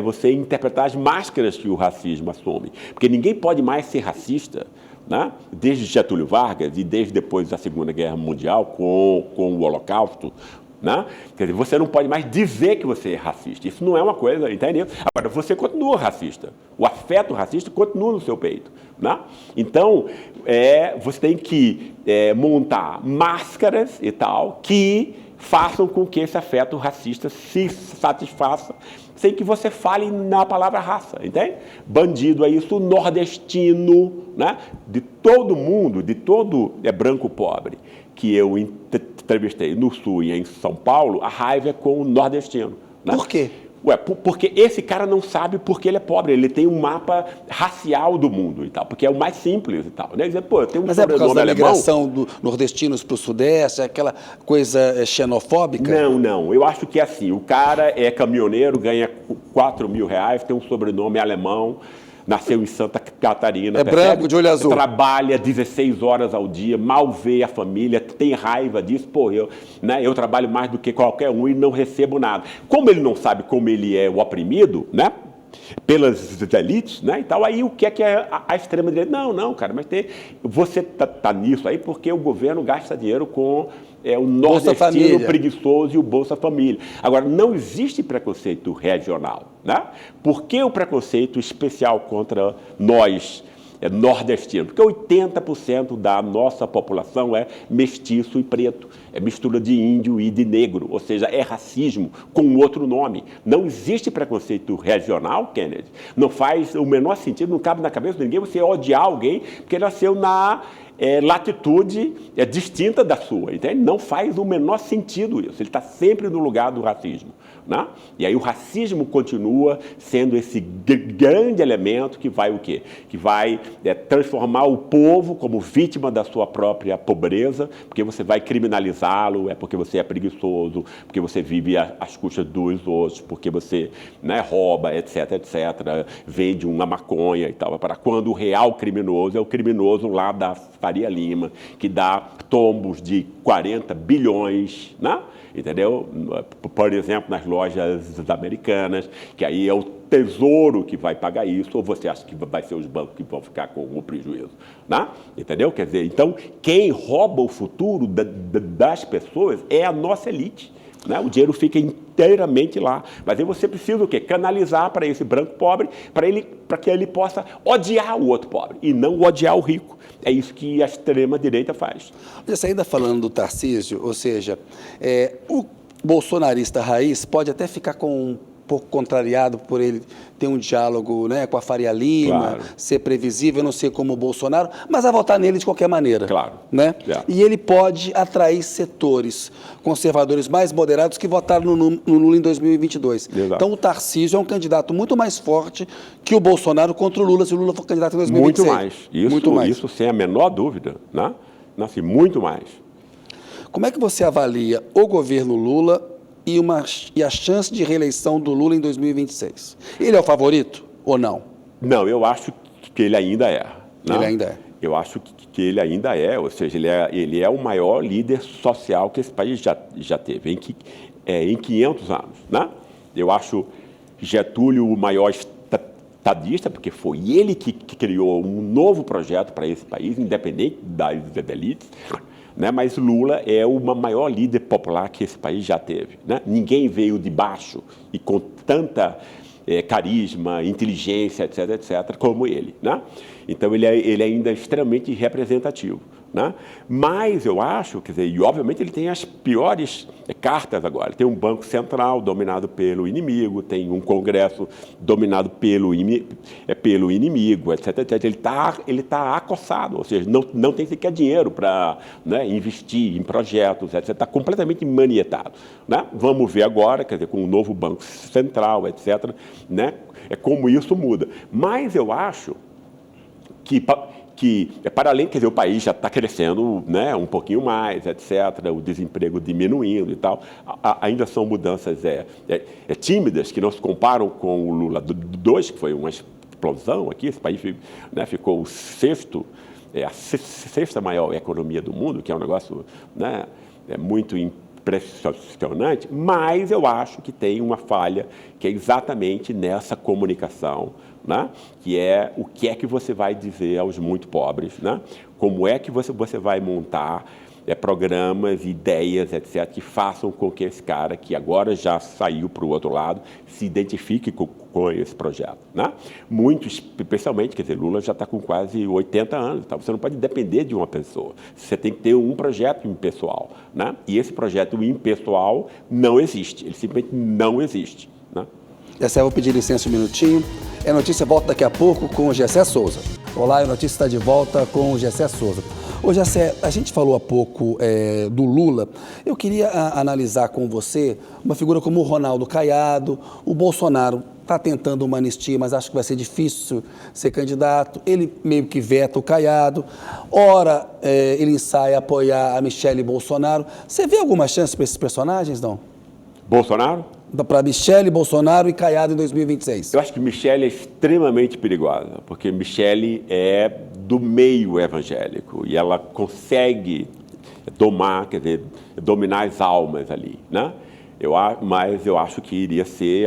você interpretar as máscaras que o racismo assume. Porque ninguém pode mais ser racista, né? Desde Getúlio Vargas e desde depois da Segunda Guerra Mundial, com o Holocausto, né? Quer dizer, você não pode mais dizer que você é racista. Isso não é uma coisa, entendeu? Agora, você continua racista. O afeto racista continua no seu peito, né? Então, você tem que montar máscaras e tal que façam com que esse afeto racista se satisfaça sem que você fale na palavra raça, entende? Bandido é isso, nordestino, né? De todo mundo, de todo branco pobre que eu entrevistei no Sul e em São Paulo, a raiva é com o nordestino. Né? Por quê? Porque esse cara não sabe porque ele é pobre, ele tem um mapa racial do mundo e tal, porque é o mais simples e tal. Né? Dizer, pô, eu tenho um Mas é por causa da alemão. migração dos nordestinos para o Sudeste, aquela coisa xenofóbica? Não. Eu acho que é assim, o cara é caminhoneiro, ganha R$4.000, tem um sobrenome alemão, nasceu em Santa Catarina. É percebe? branco, de olho azul. Trabalha 16 horas ao dia, mal vê a família, tem raiva disso. Pô, eu trabalho mais do que qualquer um e não recebo nada. Como ele não sabe como ele é o oprimido, né? Pelas elites, né, e tal, aí o que é a extrema-direita? Não, cara, mas você tá nisso aí porque o governo gasta dinheiro com o nordestino preguiçoso e o Bolsa Família. Agora, não existe preconceito regional, né? Por que o preconceito especial contra nós, nordestino? Porque 80% da nossa população é mestiço e preto, é mistura de índio e de negro, ou seja, é racismo com outro nome. Não existe preconceito regional, Kennedy. Não faz o menor sentido, não cabe na cabeça de ninguém você odiar alguém porque nasceu na latitude distinta da sua, entende? Não faz o menor sentido isso, ele está sempre no lugar do racismo. Né? E aí o racismo continua sendo esse grande elemento que vai o quê? Que vai transformar o povo como vítima da sua própria pobreza, porque você vai criminalizá-lo, porque você é preguiçoso, porque você vive às custas dos outros, porque você, né, rouba, etc, vende uma maconha e tal. Para quando o real criminoso é o criminoso lá da Faria Lima, que dá tombos de 40 bilhões, né? Entendeu? Por exemplo, nas lojas americanas, que aí é o Tesouro que vai pagar isso, ou você acha que vai ser os bancos que vão ficar com o prejuízo, né? Entendeu? Quer dizer, então, quem rouba o futuro das pessoas é a nossa elite. Né? O dinheiro fica inteiramente lá. Mas aí você precisa o quê? Canalizar para esse branco pobre, para que ele possa odiar o outro pobre e não odiar o rico. É isso que a extrema-direita faz. Você ainda falando do Tarcísio, ou seja, o bolsonarista raiz pode até ficar com pouco contrariado por ele ter um diálogo, né, com a Faria Lima, Claro. ser previsível, não ser como o Bolsonaro, mas a votar nele de qualquer maneira. Claro. Né? É. E ele pode atrair setores conservadores mais moderados que votaram no Lula em 2022. Exato. Então o Tarcísio é um candidato muito mais forte que o Bolsonaro contra o Lula, se o Lula for candidato em 2026. Muito mais. Muito mais. Isso sem a menor dúvida. Né? Assim, muito mais. Como é que você avalia o governo Lula e a chance de reeleição do Lula em 2026? Ele é o favorito ou não? Não, eu acho que ele ainda é. Né? Ele ainda é. Eu acho que ele ainda é, ou seja, ele é o maior líder social que esse país já teve, em 500 anos. Né? Eu acho Getúlio o maior estadista, porque foi ele que criou um novo projeto para esse país, independente das elites. Né? Mas Lula é o maior líder popular que esse país já teve. Né? Ninguém veio de baixo e com tanta carisma, inteligência, etc., como ele. Né? Então, ele ainda é extremamente representativo. Né? Mas eu acho, quer dizer, e obviamente ele tem as piores cartas agora. Ele tem um banco central dominado pelo inimigo, tem um congresso dominado pelo inimigo, etc. Ele tá acossado, ou seja, não tem sequer dinheiro para, né, investir em projetos, etc. Está completamente manietado. Né? Vamos ver agora, quer dizer, com o novo banco central, etc., né, como isso muda. Mas eu acho que para além, quer dizer, o país já está crescendo, né, um pouquinho mais, etc., o desemprego diminuindo e tal, ainda são mudanças tímidas, que não se comparam com o Lula 2, que foi uma explosão aqui, esse país, né, ficou a sexta maior economia do mundo, que é um negócio, né, muito impressionante, mas eu acho que tem uma falha que é exatamente nessa comunicação, né? Que é o que é que você vai dizer aos muito pobres, né? Como é que você vai montar programas, ideias, etc., que façam com que esse cara, que agora já saiu para o outro lado, se identifique com esse projeto. Né? Muitos, especialmente, quer dizer, Lula já está com quase 80 anos, tá? Você não pode depender de uma pessoa, você tem que ter um projeto impessoal. Né? E esse projeto impessoal não existe, ele simplesmente não existe. Né? Gessé, eu vou pedir licença um minutinho. É Notícia volta daqui a pouco com o Gessé Souza. Olá, a Notícia está de volta com o Gessé Souza. Ô Gessé, a gente falou há pouco do Lula. Eu queria analisar com você uma figura como o Ronaldo Caiado. O Bolsonaro está tentando uma anistia, mas acho que vai ser difícil ser candidato. Ele meio que veta o Caiado. Ora, ele ensaia apoiar a Michele Bolsonaro. Você vê alguma chance para esses personagens, não? Bolsonaro? Para Michele, Bolsonaro e Caiado em 2026. Eu acho que Michele é extremamente perigosa, porque Michele é do meio evangélico e ela consegue quer dizer, dominar as almas ali, né? Mas eu acho que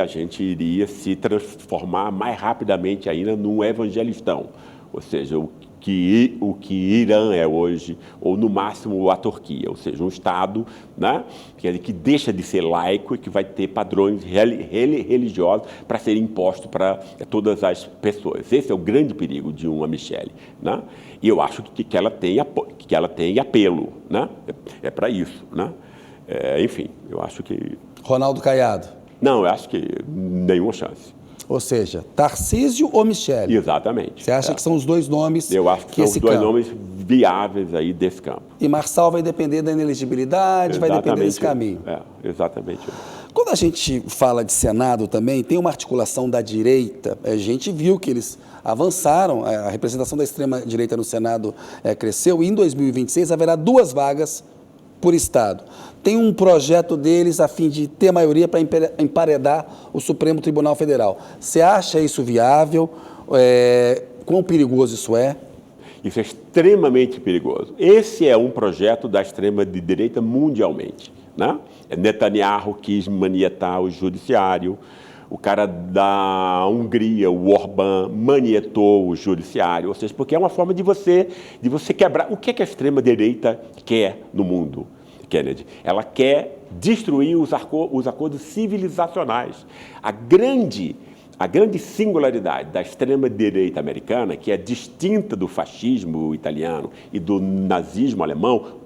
a gente iria se transformar mais rapidamente ainda num evangelistão, ou seja, o que Irã é hoje, ou no máximo a Turquia, ou seja, um Estado, né, que deixa de ser laico e que vai ter padrões religiosos para serem impostos para todas as pessoas. Esse é o grande perigo de uma Michele. Né? E eu acho que ela tem apelo. Né? É para isso. Né? Enfim, eu acho que... Ronaldo Caiado? Não, eu acho que nenhuma chance. Ou seja, Tarcísio ou Michele? Exatamente. Você acha que são os dois nomes? Eu acho que são os dois nomes viáveis aí desse campo. E Marçal vai depender da inelegibilidade, Exatamente. Vai depender desse caminho. Exatamente. Quando a gente fala de Senado também, tem uma articulação da direita. A gente viu que eles avançaram, a representação da extrema-direita no Senado cresceu, e em 2026 haverá 2 vagas por Estado. Tem um projeto deles a fim de ter maioria para emparedar o Supremo Tribunal Federal. Você acha isso viável? Quão perigoso isso é? Isso é extremamente perigoso. Esse é um projeto da extrema-direita mundialmente. Né? Netanyahu quis manietar o judiciário, o cara da Hungria, o Orbán, manietou o judiciário, ou seja, porque é uma forma de você quebrar. O que a extrema-direita quer no mundo, Kennedy? Ela quer destruir os acordos civilizacionais. A grande singularidade da extrema-direita americana, que é distinta do fascismo italiano e do nazismo alemão,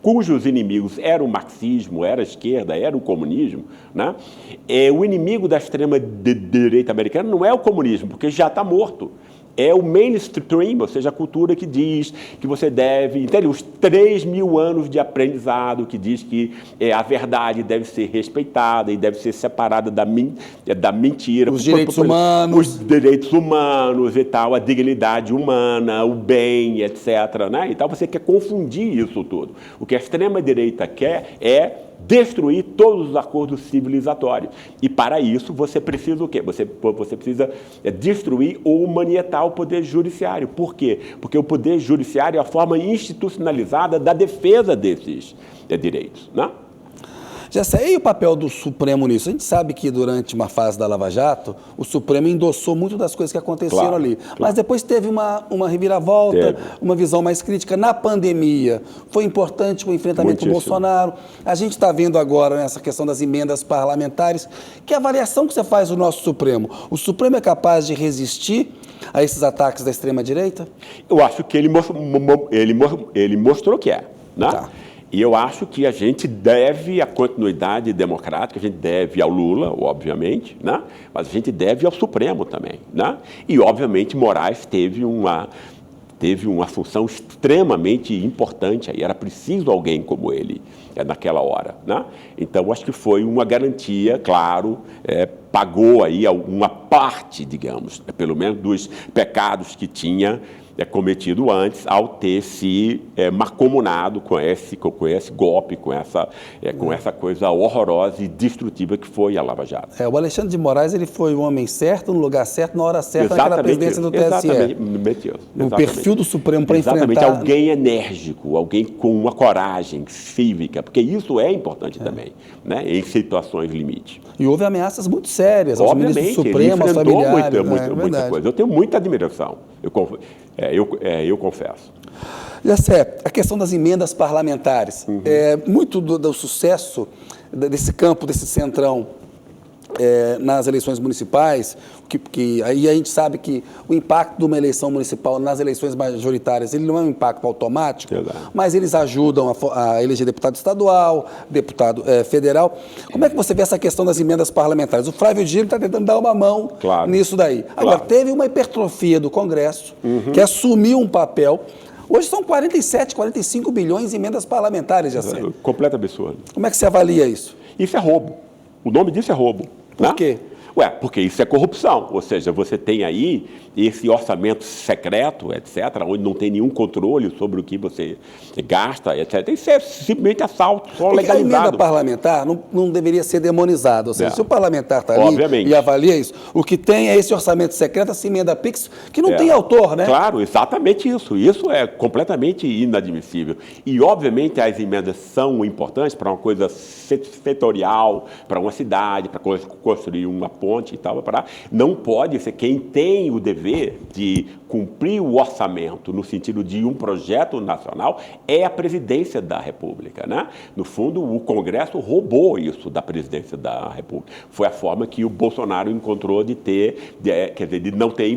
cujos inimigos era o marxismo, era a esquerda, era o comunismo, né? O inimigo da extrema-direita americana não é o comunismo, porque já está morto. É o mainstream, ou seja, a cultura que diz que você deve... Entende? Os 3.000 anos de aprendizado que diz que a verdade deve ser respeitada e deve ser separada da mentira. Os direitos humanos. Os direitos humanos e tal, a dignidade humana, o bem, etc. Né? Então você quer confundir isso tudo. O que a extrema-direita quer é destruir todos os acordos civilizatórios. E, para isso, você precisa o quê? Você precisa destruir ou manietar o poder judiciário. Por quê? Porque o poder judiciário é a forma institucionalizada da defesa desses direitos, né? Gessé, e o papel do Supremo nisso? A gente sabe que durante uma fase da Lava Jato, o Supremo endossou muito das coisas que aconteceram ali. Claro. Mas depois teve uma reviravolta, uma visão mais crítica. Na pandemia, foi importante o enfrentamento com o Bolsonaro. A gente está vendo agora nessa questão das emendas parlamentares. Que avaliação que você faz do nosso Supremo? O Supremo é capaz de resistir a esses ataques da extrema-direita? Eu acho que ele mostrou que é, né? Tá. E eu acho que a gente deve à continuidade democrática, a gente deve ao Lula, obviamente, né? Mas a gente deve ao Supremo também, né? E, obviamente, Moraes teve uma função extremamente importante aí. Era preciso alguém como ele naquela hora, né? Então, eu acho que foi uma garantia, claro, pagou aí uma parte, digamos, pelo menos dos pecados que tinha cometido antes, ao ter se mancomunado com esse golpe, com essa coisa horrorosa e destrutiva que foi a Lava Jato. O Alexandre de Moraes, ele foi o homem certo, no lugar certo, na hora certa, naquela presidência do TSE. Exatamente. O perfil do Supremo para enfrentar... Exatamente, alguém enérgico, alguém com uma coragem cívica, porque isso é importante também, né? Em situações limite. E houve ameaças muito sérias aos ministros do Supremo, aos familiares. Muita coisa. Eu tenho muita admiração, eu confesso. Gessé, a questão das emendas parlamentares. Muito do sucesso desse campo, desse centrão, nas eleições municipais, que aí a gente sabe que o impacto de uma eleição municipal nas eleições majoritárias, ele não é um impacto automático, mas eles ajudam a eleger deputado estadual, deputado federal. Como é que você vê essa questão das emendas parlamentares? O Flávio Dino está tentando dar uma mão nisso daí. Agora, teve uma hipertrofia do Congresso, que assumiu um papel. Hoje são 47, 45 bilhões em emendas parlamentares, já sei. Completo absurdo. Como é que você avalia isso? Isso é roubo. O nome disso é roubo. Por quê? Porque isso é corrupção, ou seja, você tem aí esse orçamento secreto, etc., onde não tem nenhum controle sobre o que você gasta, etc. Isso é simplesmente assalto, só legalizado. A emenda parlamentar não deveria ser demonizada, ou seja, se o parlamentar está ali e avalia isso, o que tem é esse orçamento secreto, essa emenda PIX, que não tem autor, né? Claro, exatamente isso. Isso é completamente inadmissível. E, obviamente, as emendas são importantes para uma coisa setorial, para uma cidade, para construir uma ponte e tal, não pode ser quem tem o dever de cumprir o orçamento no sentido de um projeto nacional é a presidência da República, né? No fundo, o Congresso roubou isso da presidência da República. Foi a forma que o Bolsonaro encontrou de não ter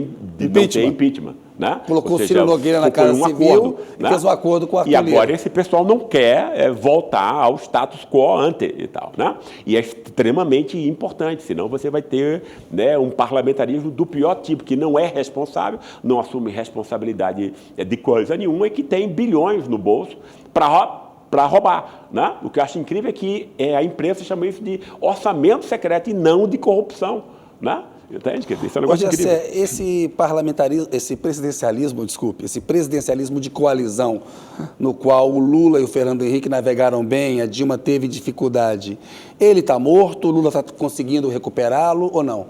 impeachment. Né? Colocou o Ciro Nogueira na Casa Civil e fez um acordo com o Arthur Lira. E agora esse pessoal não quer voltar ao status quo ante e tal, né? E é extremamente importante, senão você vai ter, né, um parlamentarismo do pior tipo, que não é responsável, não assume responsabilidade de coisa nenhuma e que tem bilhões no bolso para roubar, né? O que eu acho incrível é que a imprensa chama isso de orçamento secreto e não de corrupção, né? Entende? Esse é um negócio incrível. Esse presidencialismo de coalizão, no qual o Lula e o Fernando Henrique navegaram bem, a Dilma teve dificuldade, ele está morto, o Lula está conseguindo recuperá-lo ou não?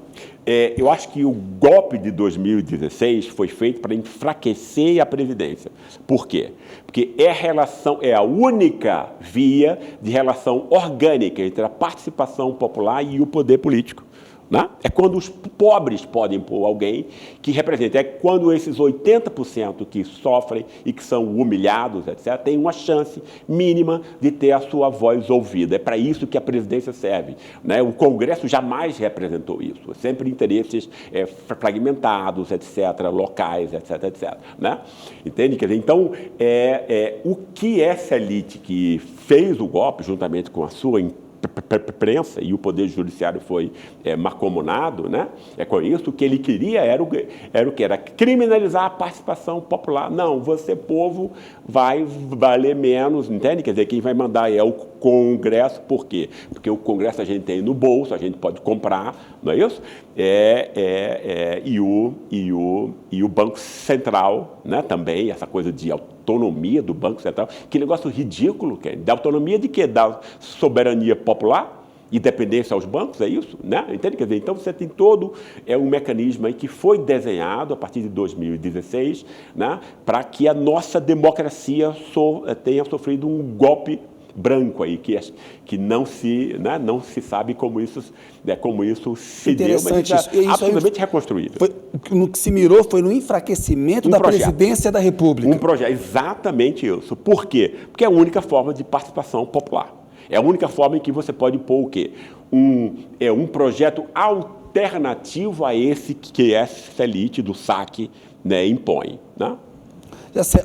Eu acho que o golpe de 2016 foi feito para enfraquecer a presidência. Por quê? Porque é a única via de relação orgânica entre a participação popular e o poder político. Né? É quando os pobres podem pôr alguém que representa. É quando esses 80% que sofrem e que são humilhados, etc., têm uma chance mínima de ter a sua voz ouvida. É para isso que a presidência serve. Né? O Congresso jamais representou isso. Sempre interesses fragmentados, etc., locais, etc., etc. Né? Entende? Quer dizer, então, o que essa elite que fez o golpe, juntamente com a sua imprensa, e o Poder Judiciário foi mancomunado, né? Com isso, o que ele queria era o que? Era criminalizar a participação popular. Não, você, povo, vai valer menos, entende? Quer dizer, quem vai mandar é o Congresso. Por quê? Porque o Congresso a gente tem no bolso, a gente pode comprar, não é isso? E o Banco Central, né? Também, essa coisa de autonomia do Banco Central, que negócio ridículo, que é. Da autonomia de quê? Da soberania popular? Independência aos bancos, é isso? Né? Entende? Quer dizer, então você tem todo um mecanismo aí que foi desenhado a partir de 2016, né, para que a nossa democracia tenha sofrido um golpe branco aí, que não se sabe como isso se deu, mas é absolutamente reconstruído. No que se mirou foi no enfraquecimento da presidência da República. Um projeto, exatamente isso. Por quê? Porque é a única forma de participação popular. É a única forma em que você pode pôr o quê? Um projeto alternativo a esse que essa elite do saque, né, impõe. Né?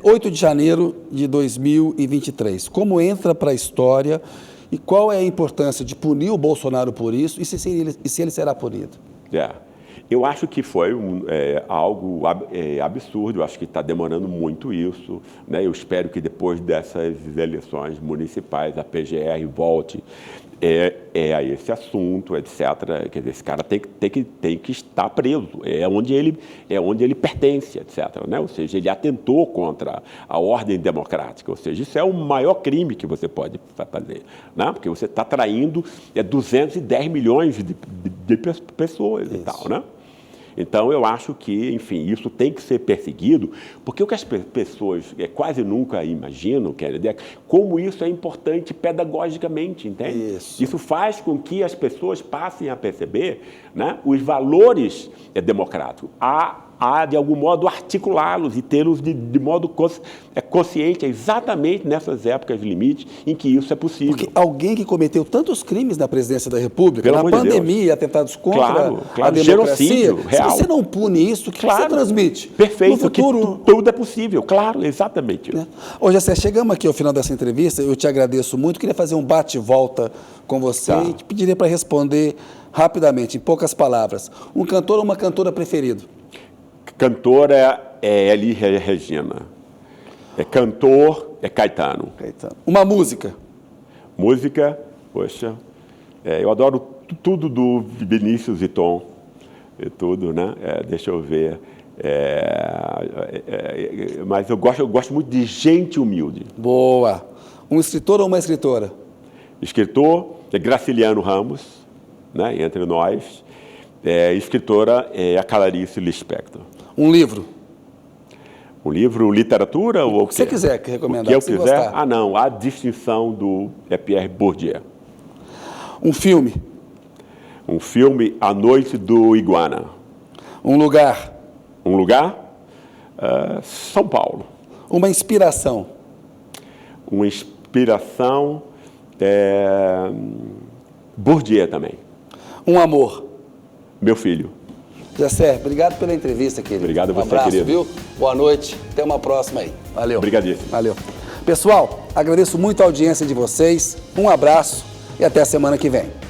8 de janeiro de 2023. Como entra para a história e qual é a importância de punir o Bolsonaro por isso e se ele será punido? Eu acho que foi algo absurdo, eu acho que está demorando muito isso. Né? Eu espero que depois dessas eleições municipais a PGR volte a esse assunto, etc. Quer dizer, esse cara tem que estar preso, é onde ele pertence, etc. Né? Ou seja, ele atentou contra a ordem democrática, ou seja, isso é o maior crime que você pode fazer, né? Porque você está traindo 210 milhões de pessoas isso. E tal, né? Então, eu acho que, enfim, isso tem que ser perseguido, porque o que as pessoas quase nunca imaginam, como isso é importante pedagogicamente, entende? Isso faz com que as pessoas passem a perceber, né, os valores democráticos, de algum modo, articulá-los e tê-los de modo consciente, exatamente nessas épocas de limite em que isso é possível. Porque alguém que cometeu tantos crimes na presidência da República, na pandemia, atentados contra a democracia, genocídio real. Se você não pune isso, o que você transmite? Perfeito, no futuro, que tudo é possível, claro, exatamente. Né? Ô, Jessé, chegamos aqui ao final dessa entrevista, eu te agradeço muito, queria fazer um bate-volta com você e te pediria para responder rapidamente, em poucas palavras. Um cantor ou uma cantora preferido? Cantora é Elis Regina. Cantor é Caetano. Uma música? Música, poxa, eu adoro tudo do Vinícius e Tom. Tudo, né? Deixa eu ver. Mas eu gosto muito de gente humilde. Boa. Um escritor ou uma escritora? Escritor é Graciliano Ramos, né? Entre nós. Escritora é a Clarice Lispector. Um livro? Um livro, literatura ou o que você quiser que recomendar. O que eu quiser? Gostar. Não, A Distinção do Pierre Bourdieu. Um filme? Um filme, A Noite do Iguana. Um lugar? Um lugar? São Paulo. Uma inspiração? Uma inspiração, Bourdieu também. Um amor? Meu filho. Jessé, obrigado pela entrevista, querido. Obrigado a você, abraço, querido. Viu? Boa noite. Até uma próxima aí. Valeu. Obrigadíssimo. Valeu. Pessoal, agradeço muito a audiência de vocês. Um abraço e até a semana que vem.